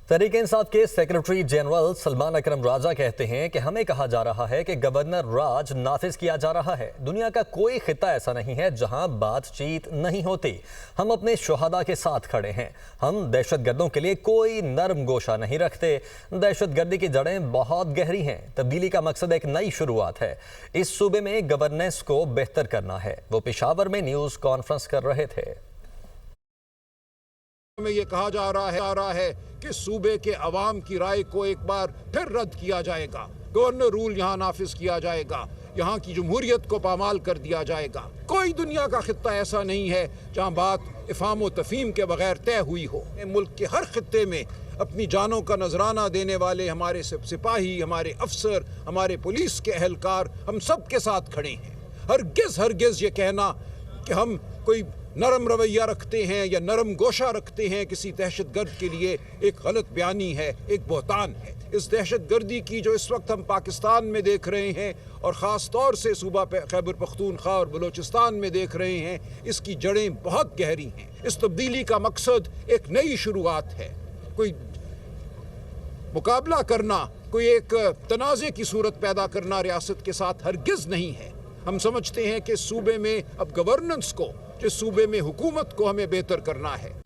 تحریک انصاف کے secretary general Salman اکرم راجہ کہتے ہیں کہ ہمیں کہا جا رہا ہے کہ گورنر راج نافذ کیا جا رہا ہے۔ دنیا کا کوئی خطہ ایسا نہیں ہے جہاں بات چیت نہیں ہوتی۔ ہم اپنے شہداء کے ساتھ کھڑے ہیں۔ ہم دہشت گردوں کے لیے کوئی نرم گوشہ نہیں رکھتے۔ دہشت گردی کی جڑیں بہت گہری ہیں۔ تبدیلی کا مقصد ایک نئی شروعات ہے۔ اس صوبے میں گورننس کو بہتر کرنا ہے۔ وہ پشاور میں نیوز کانفرنس کر رہے تھے۔ ہمیں یہ کہا جا رہا ہے کہ صوبے کے عوام کی رائے کو ایک بار پھر رد کیا جائے گا۔ گورنر رول یہاں نافذ کیا جائے گا۔ یہاں کی جمہوریت کو پامال کر دیا جائے گا۔ کوئی دنیا کا خطہ ایسا نہیں ہے جہاں بات افہام و تفہیم کے بغیر طے ہوئی ہو۔ ملک کے ہر خطے میں اپنی جانوں کا نذرانہ دینے والے ہمارے سپاہی، ہمارے افسر، ہمارے پولیس کے اہلکار، ہم سب کے ساتھ کھڑے ہیں۔ ہرگز یہ کہنا کہ ہم کوئی نرم رویہ رکھتے ہیں یا نرم گوشہ رکھتے ہیں کسی دہشت گرد کے لیے ایک غلط بیانی ہے، ایک بہتان ہے۔ اس دہشت گردی کی جو اس وقت ہم پاکستان میں دیکھ رہے ہیں اور خاص طور سے صوبہ خیبر پختونخوا اور بلوچستان میں دیکھ رہے ہیں، اس کی جڑیں بہت گہری ہیں۔ اس تبدیلی کا مقصد ایک نئی شروعات ہے۔ کوئی مقابلہ کرنا، کوئی ایک تنازع کی صورت پیدا کرنا ریاست کے ساتھ ہرگز نہیں ہے۔ ہم سمجھتے ہیں کہ صوبے میں اب گورننس کو، جس صوبے میں حکومت کو ہمیں بہتر کرنا ہے۔